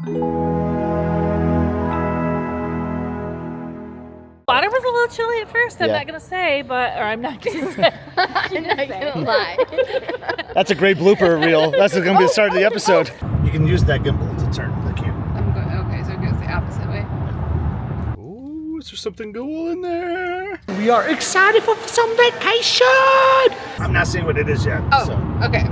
Water was a little chilly at first, I'm not going to say, I'm not going to say. I'm not going to lie. That's a great blooper reel. That's going to be the start of the episode. You can use that gimbal to turn the camera. Okay, so it goes the opposite way. Ooh, is there something cool in there? We are excited for some vacation! I'm not saying what it is yet. Oh, so. okay.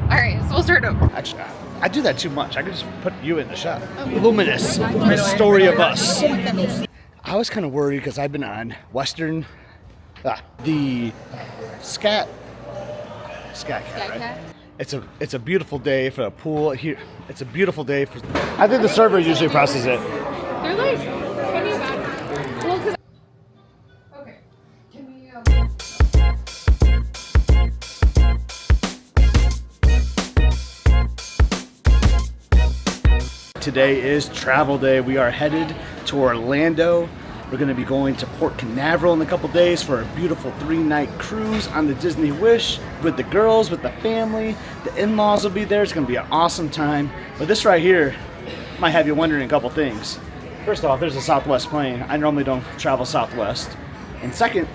All right, so we'll start over. Actually, I do that too much. I could just put you in the shot. Luminous, the story of us. I was kind of worried because I've been on the Scat Cat, right? It's a beautiful day for a pool here. It's a beautiful day for. I think the server usually presses it. They're like 20 bucks. Well, cause. Okay. Can we? Today is travel day. We are headed to Orlando. We're going to be going to Port Canaveral in a couple days for a beautiful 3-night cruise on the Disney Wish with the girls, with the family. The in-laws will be there. It's going to be an awesome time. But this right here might have you wondering a couple things. First off, there's a Southwest plane. I normally don't travel Southwest. And second,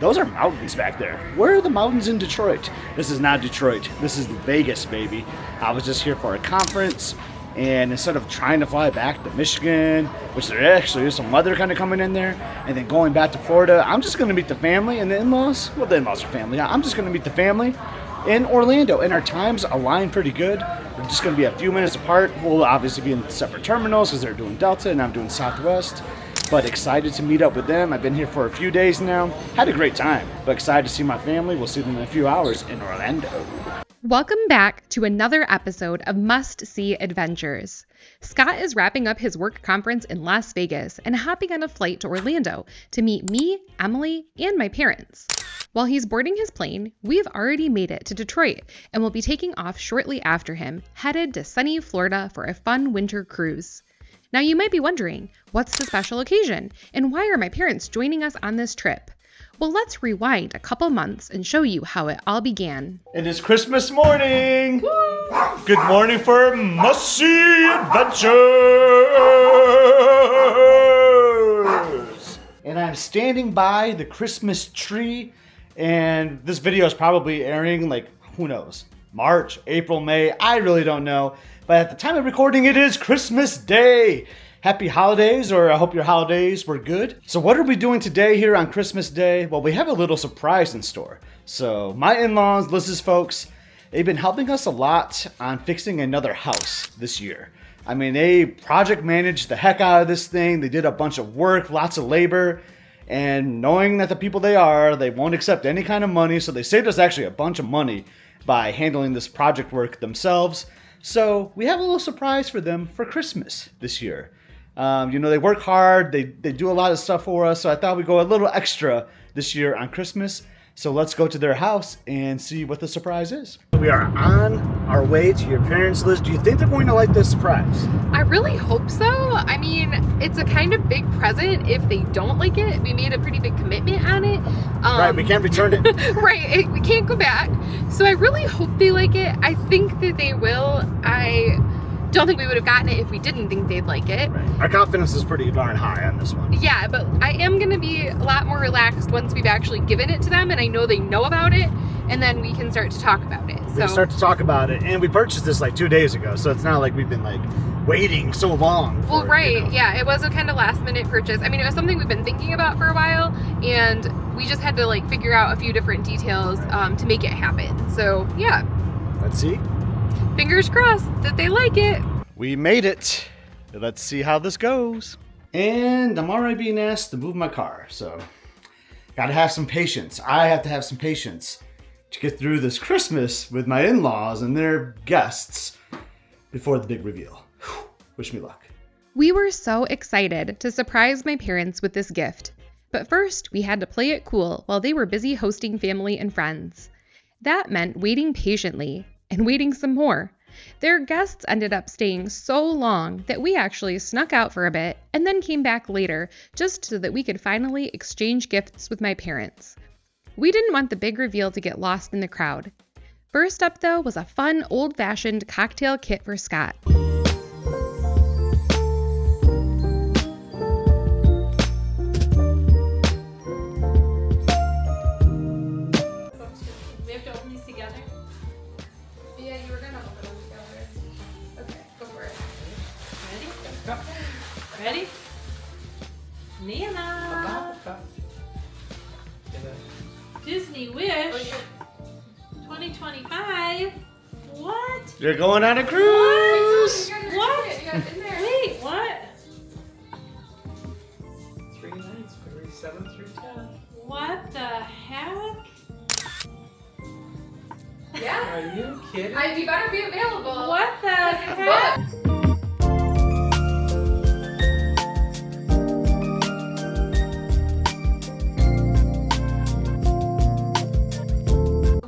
those are mountains back there. Where are the mountains in Detroit? This is not Detroit. This is Vegas, baby. I was just here for a conference. And instead of trying to fly back to Michigan, which there actually is some weather kind of coming in there, and then going back to Florida, I'm just going to meet the family and the in-laws. Well, the in-laws are family. I'm just going to meet the family in Orlando. And our times align pretty good. We're just going to be a few minutes apart. We'll obviously be in separate terminals because they're doing Delta and I'm doing Southwest. But excited to meet up with them. I've been here for a few days now. Had a great time. But excited to see my family. We'll see them in a few hours in Orlando. Welcome back to another episode of Must See Adventures. Scott is wrapping up his work conference in Las Vegas and hopping on a flight to Orlando to meet me, Emmalee, and my parents. While he's boarding his plane, we've already made it to Detroit and will be taking off shortly after him, headed to sunny Florida for a fun winter cruise. Now you might be wondering, what's the special occasion and why are my parents joining us on this trip? Well, let's rewind a couple months and show you how it all began. It is Christmas morning. Woo! Good morning for Must See Adventures. And I'm standing by the Christmas tree, and this video is probably airing who knows, March, April, May. I really don't know. But at the time of recording, it is Christmas Day. Happy holidays, or I hope your holidays were good. So what are we doing today here on Christmas Day? Well, we have a little surprise in store. So my in-laws, Liz's folks, they've been helping us a lot on fixing another house this year. I mean, they project managed the heck out of this thing. They did a bunch of work, lots of labor, and knowing that the people they won't accept any kind of money. So they saved us actually a bunch of money by handling this project work themselves. So we have a little surprise for them for Christmas this year. They work hard, they do a lot of stuff for us, so I thought we'd go a little extra this year on Christmas. So let's go to their house and see what the surprise is. We are on our way to your parents' list. Do you think they're going to like this surprise? I really hope so. I mean, it's a kind of big present if they don't like it. We made a pretty big commitment on it. Right, we can't return it. Right, we can't go back. So I really hope they like it. I think that they will. I don't think we would have gotten it if we didn't think they'd like it. Right. Our confidence is pretty darn high on this one. Yeah, but I am going to be a lot more relaxed once we've actually given it to them and I know they know about it, and then we can start to talk about it. We can start to talk about it, and we purchased this 2 days ago, so it's not like we've been waiting so long for well, right, it, yeah, it was a kind of last minute purchase. I mean, it was something we've been thinking about for a while, and we just had to figure out a few different details to make it happen. So yeah, let's see. Fingers crossed that they like it. We made it. Let's see how this goes. And I'm already being asked to move my car, so gotta have some patience. I have to have some patience to get through this Christmas with my in-laws and their guests before the big reveal. Whew. Wish me luck. We were so excited to surprise my parents with this gift. But first, we had to play it cool while they were busy hosting family and friends. That meant waiting patiently and waiting some more. Their guests ended up staying so long that we actually snuck out for a bit and then came back later just so that we could finally exchange gifts with my parents. We didn't want the big reveal to get lost in the crowd. First up, though, was a fun, old-fashioned cocktail kit for Scott. Ready? Nana. Disney Wish 2025. What? You're going on a cruise. What? You got it in there. Wait, what? 3 nights, February 7th through 10th. What the heck? Yeah. Are you kidding? You better be available. What the heck?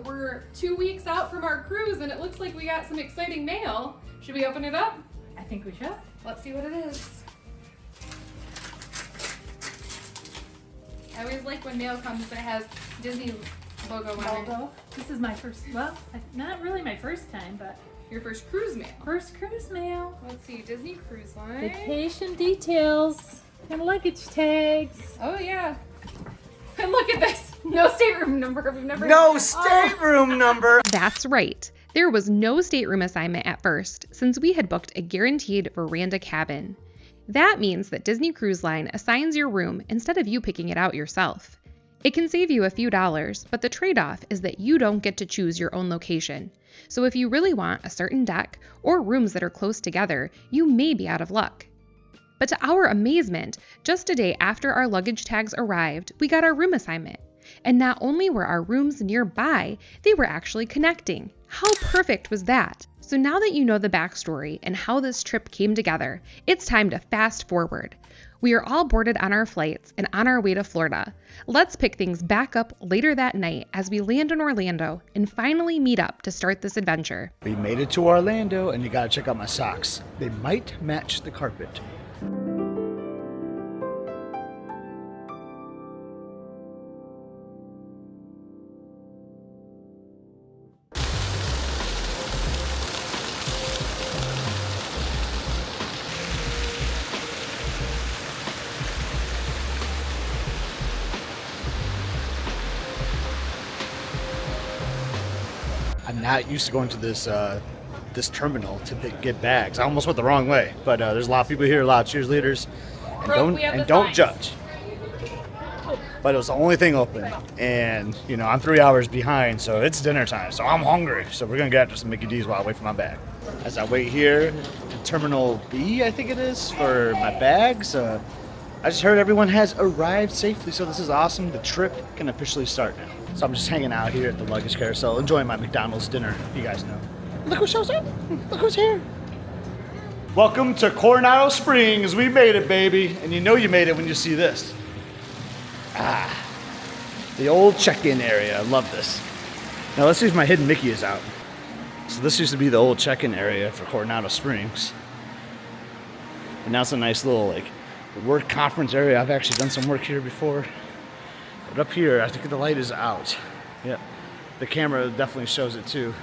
We're 2 weeks out from our cruise and it looks like we got some exciting mail. Should we open it up? I think we should. Let's see what it is. I always like when mail comes that has Disney logo on it. Logo. This is my first, well, not really my first time, but Your first cruise mail. first cruise mail. Let's see, Disney Cruise Line. Vacation details and luggage tags. Oh yeah. And look at this. No stateroom number. We've never No stateroom number. That's right. There was no stateroom assignment at first, since we had booked a guaranteed veranda cabin. That means that Disney Cruise Line assigns your room instead of you picking it out yourself. It can save you a few dollars, but the trade-off is that you don't get to choose your own location. So if you really want a certain deck or rooms that are close together, you may be out of luck. But to our amazement, just a day after our luggage tags arrived, we got our room assignment. And not only were our rooms nearby, they were actually connecting. How perfect was that? So now that you know the backstory and how this trip came together, it's time to fast forward. We are all boarded on our flights and on our way to Florida. Let's pick things back up later that night as we land in Orlando and finally meet up to start this adventure. We made it to Orlando, and you gotta check out my socks. They might match the carpet. I'm not used to going to this terminal to get bags. I almost went the wrong way, but there's a lot of people here, a lot of cheerleaders, and don't judge. But it was the only thing open, and I'm 3 hours behind, so it's dinner time, so I'm hungry. So we're gonna get after some Mickey D's while I wait for my bag. As I wait here, at Terminal B, I think it is, for my bags. I just heard everyone has arrived safely, so this is awesome. The trip can officially start now. So I'm just hanging out here at the luggage carousel, enjoying my McDonald's dinner, you guys know. Look who shows up. Look who's here. Welcome to Coronado Springs. We made it, baby. And you know you made it when you see this. The old check-in area. I love this. Now let's see if my hidden Mickey is out. So this used to be the old check-in area for Coronado Springs. And now it's a nice little work conference area. I've actually done some work here before. But up here, I think the light is out. Yep. The camera definitely shows it too.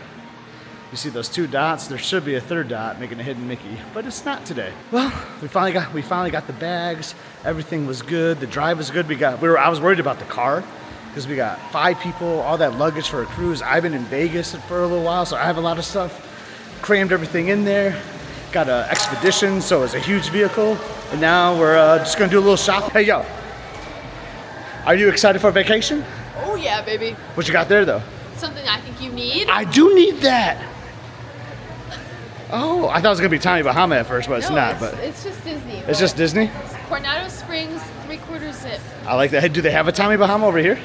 You see those 2 dots? There should be a 3rd dot making a hidden Mickey, but it's not today. Well, we finally got the bags. Everything was good. The drive was good. I was worried about the car because we got 5 people, all that luggage for a cruise. I've been in Vegas for a little while, so I have a lot of stuff. Crammed everything in there. Got an Expedition, so it's a huge vehicle. And now we're just gonna do a little shop. Hey, yo. Are you excited for vacation? Oh yeah, baby. What you got there, though? Something I think you need. I do need that. Oh, I thought it was gonna be Tommy Bahama at first, but it's not. But it's just Disney. it's just Disney. Coronado Springs 3/4 zip. I like that. Hey, do they have a Tommy Bahama over here?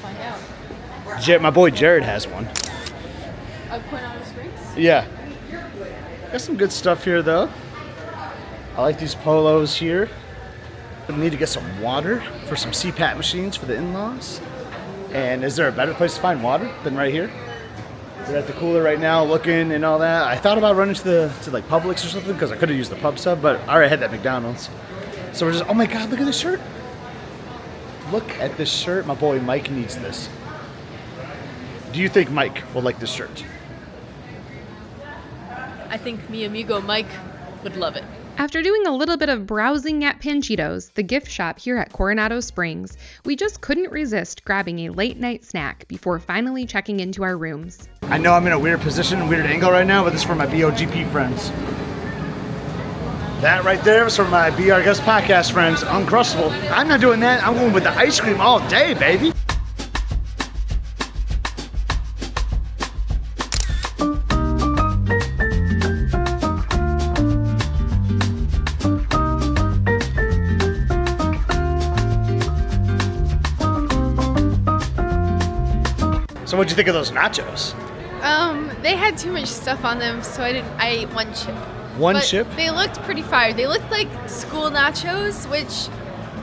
Find out. My boy Jared has one. Coronado Springs. Yeah. Got some good stuff here, though. I like these polos here. We need to get some water for some CPAP machines for the in-laws. And is there a better place to find water than right here? We're at the cooler right now looking and all that. I thought about running to Publix or something because I could have used the pub sub, but I already had that McDonald's. So we're just, oh my God, look at this shirt. Look at this shirt. My boy Mike needs this. Do you think Mike will like this shirt? I think mi amigo Mike would love it. After doing a little bit of browsing at Panchitos, the gift shop here at Coronado Springs, we just couldn't resist grabbing a late night snack before finally checking into our rooms. I know I'm in a weird position, weird angle right now, but this is for my BOGP friends. That right there was from my Be Our Guest podcast friends, Uncrustable. I'm not doing that. I'm going with the ice cream all day, baby. So what'd you think of those nachos? They had too much stuff on them, so I ate one chip. One But chip? They looked pretty fire. They looked like school nachos, which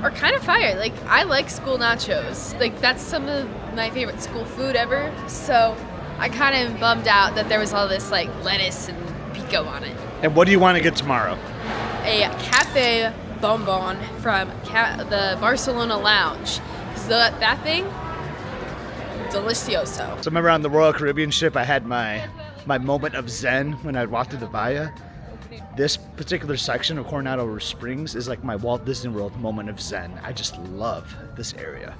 are kind of fire. Like, I like school nachos. Like, that's some of my favorite school food ever. So I kind of am bummed out that there was all this, like, lettuce and pico on it. And what do you want to get tomorrow? A Café bonbon from the Barcelona Lounge. So that thing, delicioso. So remember on the Royal Caribbean ship, I had my moment of zen when I walked through the Via. This particular section of Coronado Springs is like my Walt Disney World moment of zen. I just love this area.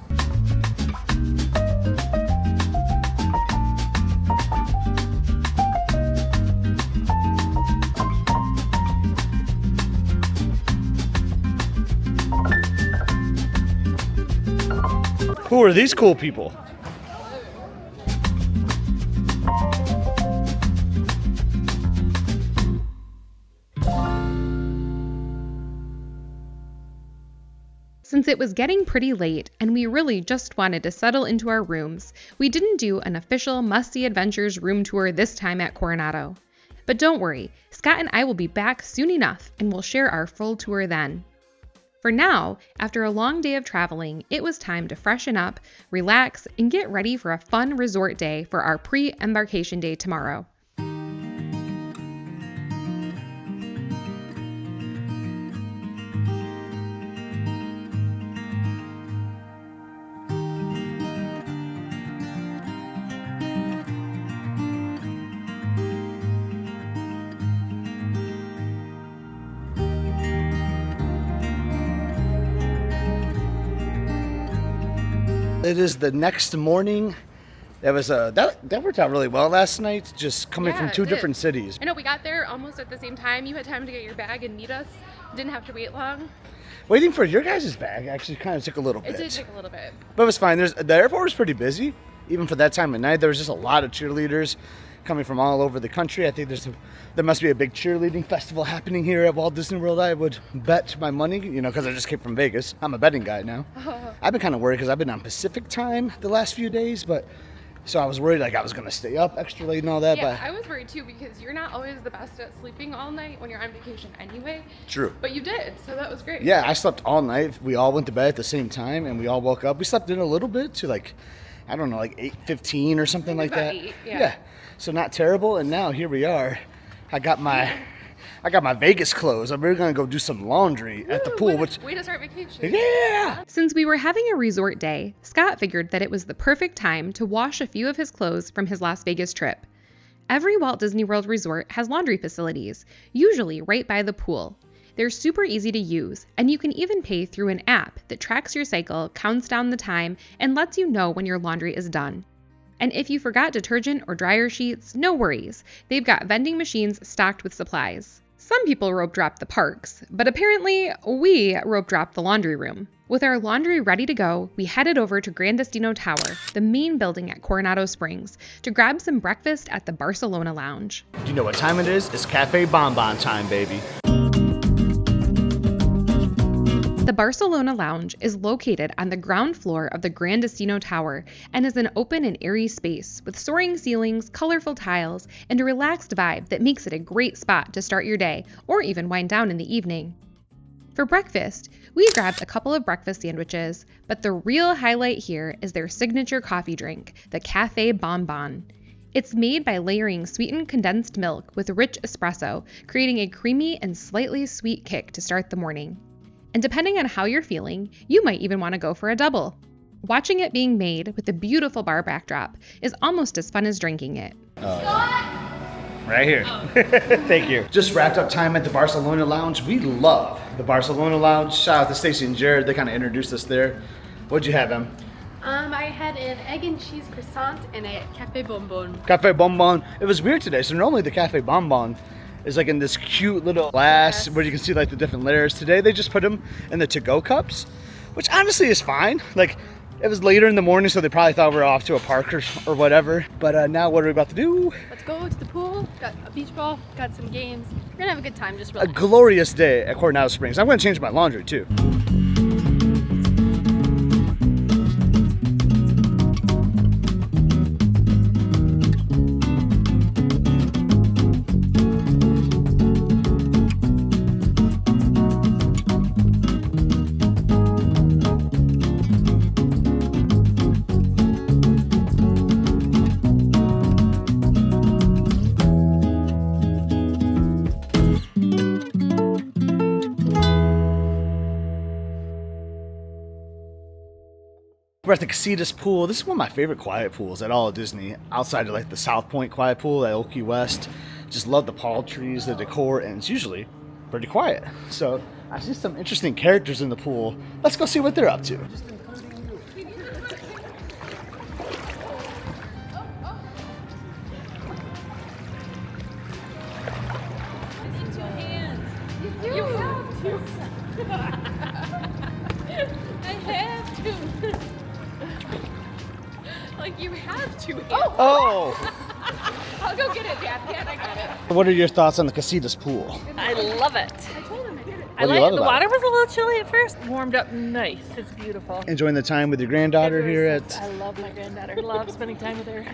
Who are these cool people? Since it was getting pretty late and we really just wanted to settle into our rooms, we didn't do an official Must-See Adventures room tour this time at Coronado. But don't worry, Scott and I will be back soon enough and we'll share our full tour then. For now, after a long day of traveling, it was time to freshen up, relax, and get ready for a fun resort day for our pre-embarkation day tomorrow. It is the next morning. That worked out really well last night, just coming from two different cities. I know we got there almost at the same time. You had time to get your bag and meet us. Didn't have to wait long. Waiting for your guys' bag actually kind of took a little bit. It did take a little bit. But it was fine. The airport was pretty busy, even for that time of night. There was just a lot of cheerleaders coming from all over the country. I think there must be a big cheerleading festival happening here at Walt Disney World. I would bet my money, because I just came from Vegas. I'm a betting guy now. I've been kind of worried because I've been on Pacific time the last few days, so I was worried like I was going to stay up extra late and all that. Yeah, but I was worried too because you're not always the best at sleeping all night when you're on vacation anyway. True. But you did, so that was great. Yeah, I slept all night. We all went to bed at the same time and we all woke up. We slept in a little bit to like 8:15 or something like that. 8, yeah. So not terrible. And now here we are. I got my Vegas clothes. I'm really gonna go do some laundry at the pool. Way to start vacation. Yeah. Since we were having a resort day, Scott figured that it was the perfect time to wash a few of his clothes from his Las Vegas trip. Every Walt Disney World resort has laundry facilities, usually right by the pool. They're super easy to use, and you can even pay through an app that tracks your cycle, counts down the time, and lets you know when your laundry is done. And if you forgot detergent or dryer sheets, no worries. They've got vending machines stocked with supplies. Some people rope drop the parks, but apparently we rope drop the laundry room. With our laundry ready to go, we headed over to Gran Destino Tower, the main building at Coronado Springs, to grab some breakfast at the Barcelona Lounge. Do you know what time it is? It's Café Bonbon time, baby. The Barcelona Lounge is located on the ground floor of the Gran Destino Tower and is an open and airy space with soaring ceilings, colorful tiles, and a relaxed vibe that makes it a great spot to start your day or even wind down in the evening. For breakfast, we grabbed a couple of breakfast sandwiches, but the real highlight here is their signature coffee drink, the Café Bonbon. It's made by layering sweetened condensed milk with rich espresso, creating a creamy and slightly sweet kick to start the morning. And depending on how you're feeling, you might even want to go for a double. Watching it being made with a beautiful bar backdrop is almost as fun as drinking it. Right here. Thank you. Just wrapped up time at the Barcelona Lounge. We love the Barcelona Lounge. Shout out to Stacy and Jared. They kind of introduced us there. What'd you have, Em? I had an egg and cheese croissant and a Café bonbon. Café Bonbon. It was weird today. So normally the Café Bonbon is like in this cute little glass where you can see like the different layers. Today they just put them in the to-go cups, which honestly is fine. Like, it was later in the morning, so they probably thought we were off to a park or whatever. But now what are we about to do? Let's go to the pool. Got a beach ball. Got some games. We're gonna have a good time. Just A relax. glorious day at Coronado Springs. I'm gonna change my laundry too. We're at the Casitas pool. This is one of my favorite quiet pools at all at Disney, outside of like the South Point quiet pool at Old Key West. Just love the palm trees, the decor, and it's usually pretty quiet. So I see some interesting characters in the pool. Let's go see what they're up to. You have to. I have to. Like, you have to. Oh! I'll go get it, Dad. Dad, I got it. What are your thoughts on the Casitas pool? I love it. What do you love The about water was a little chilly at first. Warmed up nice. It's beautiful. Enjoying the time with your granddaughter here at... I love my granddaughter. Love spending time with her.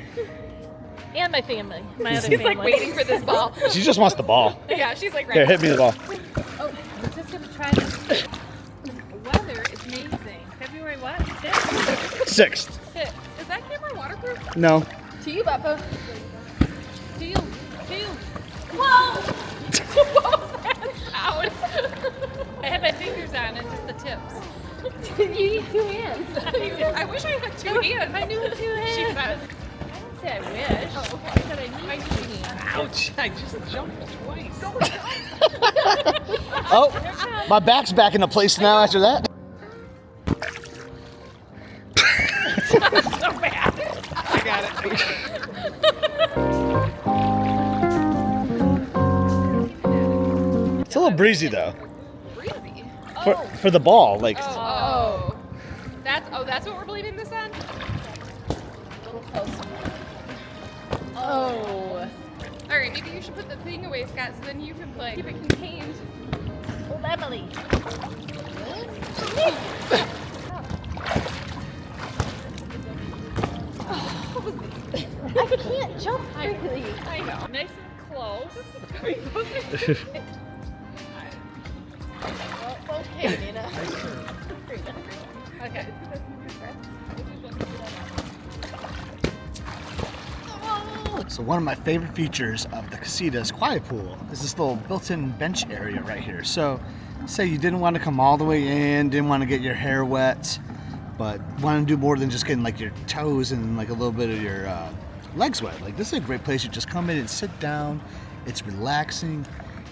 And my family. My other She's family. like waiting for this ball. She just wants the ball. Yeah, she's like, right. Here, hit me the ball. Oh, I'm just gonna try this. The weather is amazing. February what? 6th? 6th. 6th. Is that camera waterproof? No. To you, Beppa. Do you? Whoa! What was that sound? I had my fingers on and just the tips. You need 2 hands. I wish I had 2 hands. I knew 2 hands. She says. I didn't say I wish. I said I need 2 hands. Ouch! I just jumped twice. Oh, my back's back into place now after that. So bad. I got it. It's a little breezy though. Breezy. For the ball, like... Oh. That's what we're believing this on? Oh. All right, maybe you should put the thing away, Scott, so then you can play. Keep it contained. Oh, Emmalee. I can't jump quickly. I know. Nice and close. Okay, Nina. Okay. So one of my favorite features of the Casitas quiet pool is this little built-in bench area right here. So say you didn't want to come all the way in, didn't want to get your hair wet, but want to do more than just getting like your toes and like a little bit of your legs wet. Like, this is a great place to just come in and sit down. It's relaxing.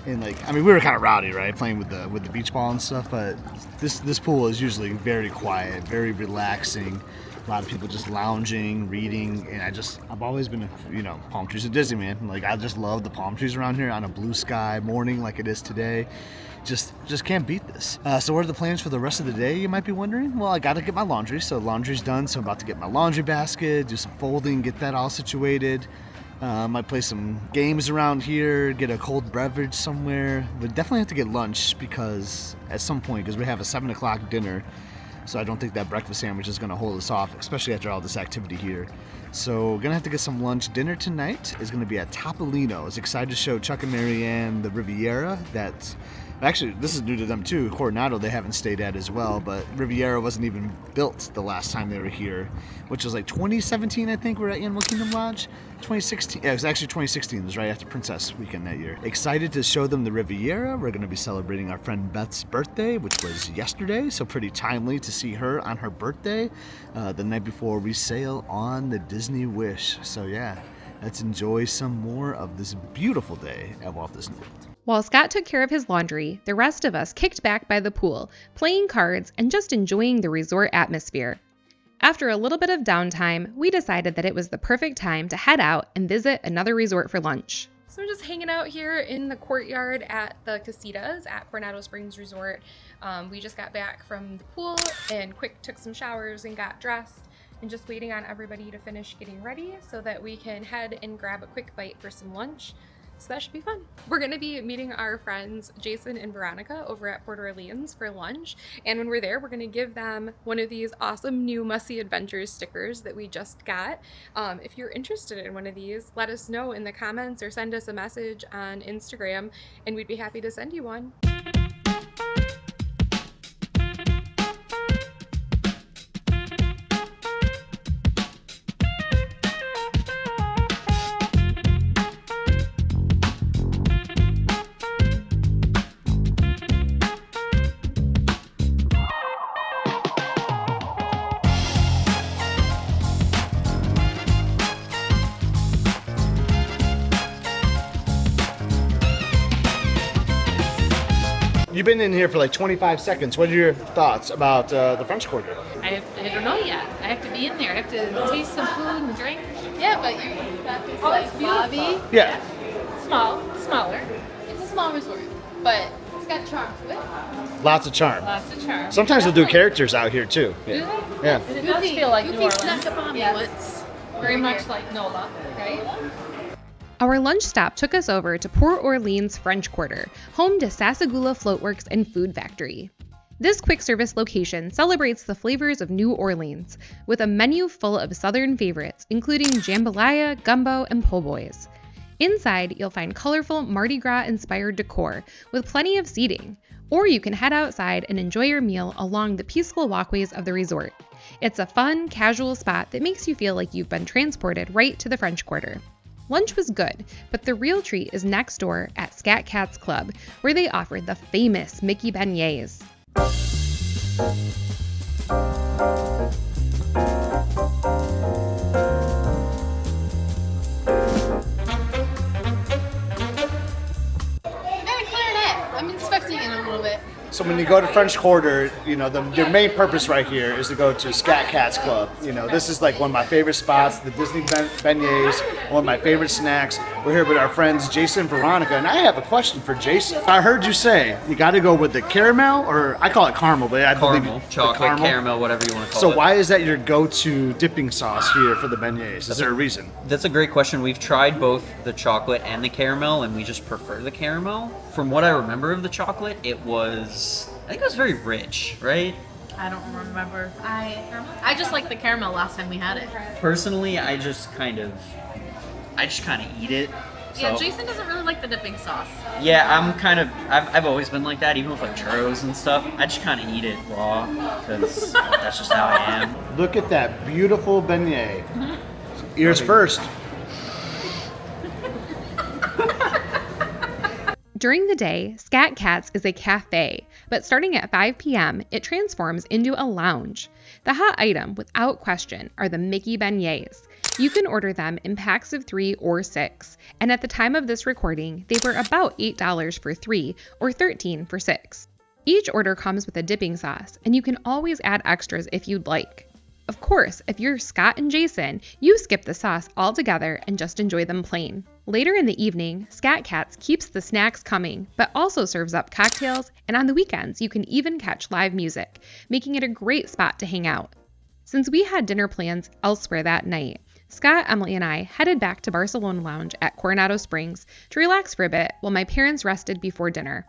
And like, I mean, we were kind of rowdy, right, playing with the beach ball and stuff, but this pool is usually very quiet, very relaxing. A lot of people just lounging, reading, and I've always been, palm trees at Disney, man. Like, I just love the palm trees around here on a blue sky morning like it is today. Just can't beat this. So what are the plans for the rest of the day, you might be wondering? Well, I got to get my laundry, so laundry's done, so I'm about to get my laundry basket, do some folding, get that all situated. Might play some games around here, get a cold beverage somewhere. But definitely have to get lunch because at some point, because we have a 7 o'clock dinner, so I don't think that breakfast sandwich is going to hold us off, especially after all this activity here. So we're going to have to get some lunch. Dinner tonight is going to be at Topolino. I was excited to show Chuck and Marianne the Riviera. Actually, this is new to them too. Coronado they haven't stayed at as well, but Riviera wasn't even built the last time they were here, which was like 2017, I think. We were at Animal Kingdom Lodge. 2016, yeah, it was actually 2016. It was right after Princess Weekend that year. Excited to show them the Riviera. We're going to be celebrating our friend Beth's birthday, which was yesterday, so pretty timely to see her on her birthday, the night before we sail on the Disney Wish. So yeah, let's enjoy some more of this beautiful day at Walt Disney World. While Scott took care of his laundry, the rest of us kicked back by the pool, playing cards and just enjoying the resort atmosphere. After a little bit of downtime, we decided that it was the perfect time to head out and visit another resort for lunch. So we're just hanging out here in the courtyard at the casitas at Coronado Springs Resort. We just got back from the pool and quick took some showers and got dressed and just waiting on everybody to finish getting ready so that we can head and grab a quick bite for some lunch. So that should be fun. We're gonna be meeting our friends Jason and Veronica over at Port Orleans for lunch. And when we're there, we're gonna give them one of these awesome new Must See Adventures stickers that we just got. If you're interested in one of these, let us know in the comments or send us a message on Instagram and we'd be happy to send you one. You've been in here for like 25 seconds. What are your thoughts about the French Quarter? I don't know yet. I have to be in there. I have to taste some food and drink. Yeah, but you got this Oh, like it's beautiful. lobby. Yeah. Smaller. It's a small resort, but it's got charm to it. Lots of charm. Lots of charm. Sometimes they'll do characters out here too. Do they? Yeah. And it does feel like New Goofy Orleans. snuck up on me Yes. once. Very much like NOLA, right? Our lunch stop took us over to Port Orleans French Quarter, home to Sassagoula Floatworks and Food Factory. This quick service location celebrates the flavors of New Orleans with a menu full of southern favorites, including jambalaya, gumbo, and po' boys. Inside, you'll find colorful Mardi Gras-inspired decor with plenty of seating, or you can head outside and enjoy your meal along the peaceful walkways of the resort. It's a fun, casual spot that makes you feel like you've been transported right to the French Quarter. Lunch was good, but the real treat is next door at Scat Cat's Club, where they offer the famous Mickey Beignets. Maybe clarinet. I'm inspecting it a little bit. So when you go to French Quarter, you know, your main purpose right here is to go to Scat Cat's Club. You know, this is like one of my favorite spots, the Disney beignets, one of my favorite snacks. We're here with our friends Jason and Veronica, and I have a question for Jason. I heard you say you got to go with the caramel, or I call it caramel, but I believe Caramel, the chocolate, caramel, whatever you want to call So it. why is that your go-to dipping sauce here for the beignets? Is there a reason? That's a great question. We've tried both the chocolate and the caramel, and we just prefer the caramel. From what I remember of the chocolate, I think it was very rich, right? I don't remember. I just liked the caramel last time we had it. Personally, I just kind of eat it. Yeah, So- Jason doesn't really like the dipping sauce. Yeah, I've always been like that, even with like churros and stuff. I just kind of eat it raw, because that's just how I am. Look at that beautiful beignet. Ears first. During the day, Scat Cat's is a cafe, but starting at 5 p.m., it transforms into a lounge. The hot item, without question, are the Mickey Beignets. You can order them in packs of 3 or 6, and at the time of this recording, they were about $8 for 3 or $13 for 6. Each order comes with a dipping sauce, and you can always add extras if you'd like. Of course, if you're Scott and Jason, you skip the sauce altogether and just enjoy them plain. Later in the evening, Scat Cat's keeps the snacks coming, but also serves up cocktails, and on the weekends you can even catch live music, making it a great spot to hang out. Since we had dinner plans elsewhere that night, Scott, Emmalee, and I headed back to Barcelona Lounge at Coronado Springs to relax for a bit while my parents rested before dinner.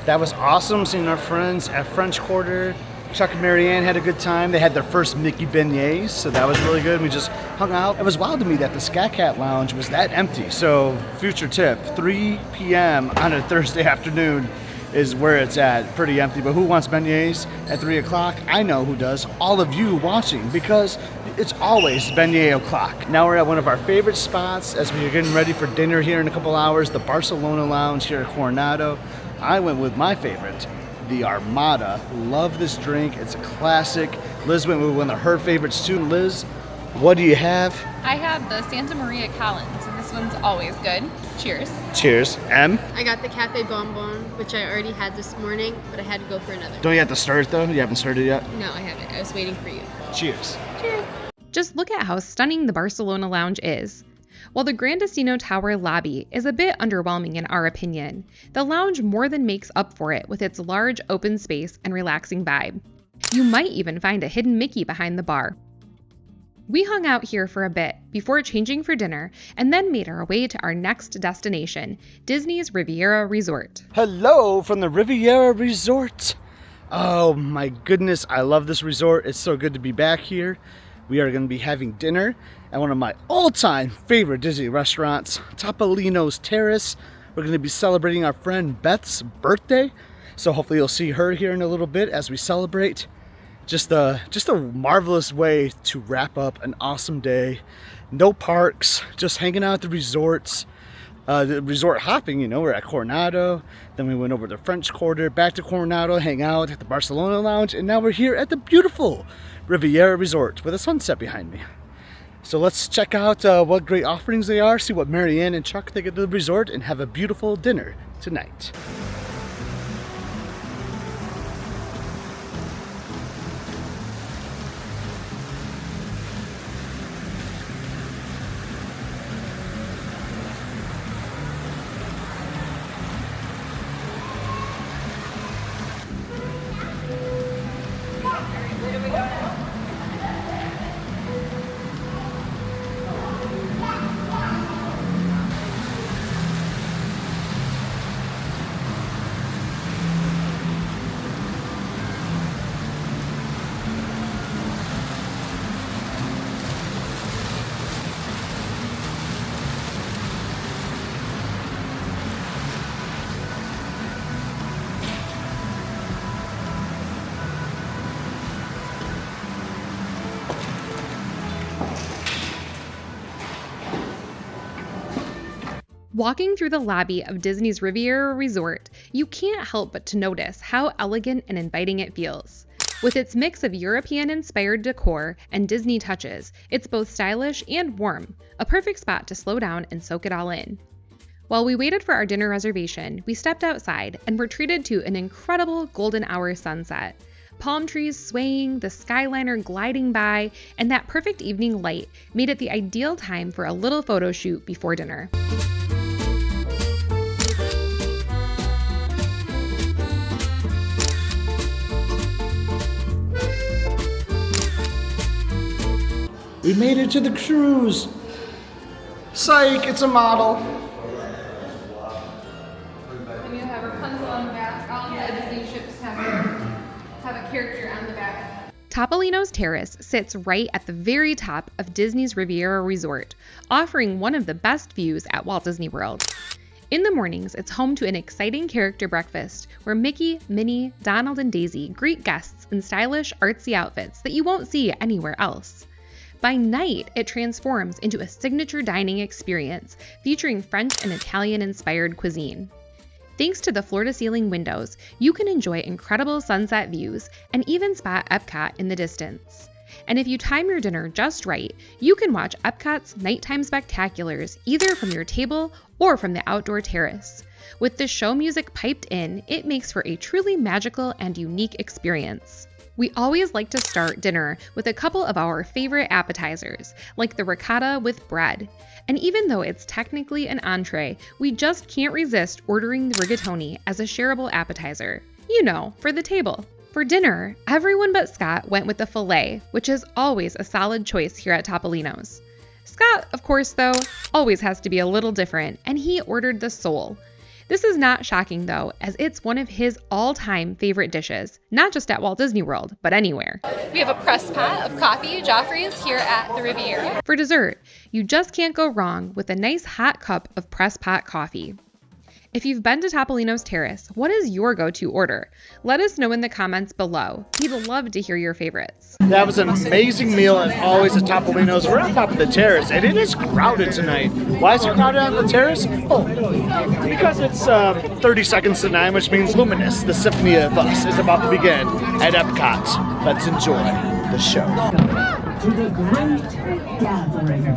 That was awesome seeing our friends at French Quarter. Chuck and Marianne had a good time. They had their first Mickey Beignets, so that was really good. We just hung out. It was wild to me that the Scat Cat Lounge was that empty. So, future tip, 3 p.m. on a Thursday afternoon is where it's at. Pretty empty, but who wants beignets at 3 o'clock? I know who does. All of you watching, because it's always beignet o'clock. Now we're at one of our favorite spots as we're getting ready for dinner here in a couple hours, the Barcelona Lounge here at Coronado. I went with my favorite, the Armada. Love this drink. It's a classic. Liz went with one of her favorites too. Liz, what do you have? I have the Santa Maria Collins, and this one's always good. Cheers. Cheers. M? I got the Cafe Bonbon, which I already had this morning, but I had to go for another. Don't you have to stir it though? You haven't stirred it yet? No, I haven't. I was waiting for you. Cheers. Just look at how stunning the Barcelona lounge is. While the Gran Destino Tower lobby is a bit underwhelming in our opinion, the lounge more than makes up for it with its large open space and relaxing vibe. You might even find a hidden Mickey behind the bar. We hung out here for a bit before changing for dinner and then made our way to our next destination, Disney's Riviera Resort. Hello from the Riviera Resort. Oh my goodness, I love this resort. It's so good to be back here. We are going to be having dinner at one of my all-time favorite Disney restaurants, Topolino's Terrace. We're going to be celebrating our friend Beth's birthday, so hopefully you'll see her here in a little bit as we celebrate. Just a marvelous way to wrap up an awesome day. No parks, just hanging out at the resorts. The resort hopping, you know, we're at Coronado, then we went over to French Quarter, back to Coronado, hang out at the Barcelona lounge, and now we're here at the beautiful Riviera Resort with a sunset behind me. So let's check out what great offerings they are, see what Marianne and Chuck think of the resort, and have a beautiful dinner tonight. Walking through the lobby of Disney's Riviera Resort, you can't help but to notice how elegant and inviting it feels. With its mix of European-inspired decor and Disney touches, it's both stylish and warm, a perfect spot to slow down and soak it all in. While we waited for our dinner reservation, we stepped outside and were treated to an incredible golden hour sunset. Palm trees swaying, the Skyliner gliding by, and that perfect evening light made it the ideal time for a little photo shoot before dinner. We made it to the cruise. Psych, it's a model. And you have Rapunzel on the back. All the Disney ships have a character on the back. Topolino's Terrace sits right at the very top of Disney's Riviera Resort, offering one of the best views at Walt Disney World. In the mornings, it's home to an exciting character breakfast where Mickey, Minnie, Donald, and Daisy greet guests in stylish, artsy outfits that you won't see anywhere else. By night, it transforms into a signature dining experience featuring French and Italian-inspired cuisine. Thanks to the floor-to-ceiling windows, you can enjoy incredible sunset views and even spot Epcot in the distance. And if you time your dinner just right, you can watch Epcot's nighttime spectaculars either from your table or from the outdoor terrace. With the show music piped in, it makes for a truly magical and unique experience. We always like to start dinner with a couple of our favorite appetizers, like the ricotta with bread. And even though it's technically an entree, we just can't resist ordering the rigatoni as a shareable appetizer. You know, for the table. For dinner, everyone but Scott went with the filet, which is always a solid choice here at Topolino's. Scott, of course, though, always has to be a little different, and he ordered the sole. This is not shocking though, as it's one of his all-time favorite dishes, not just at Walt Disney World, but anywhere. We have a press pot of coffee, Joffrey's, here at the Riviera. For dessert, you just can't go wrong with a nice hot cup of press pot coffee. If you've been to Topolino's Terrace, what is your go-to order? Let us know in the comments below. We'd love to hear your favorites. That was an amazing meal, and always at Topolino's. We're on top of the terrace, and it is crowded tonight. Why is it crowded on the terrace? Oh, because it's 30 seconds to 9, which means Luminous, the Symphony of Us, is about to begin at Epcot. Let's enjoy the show. To the great gathering.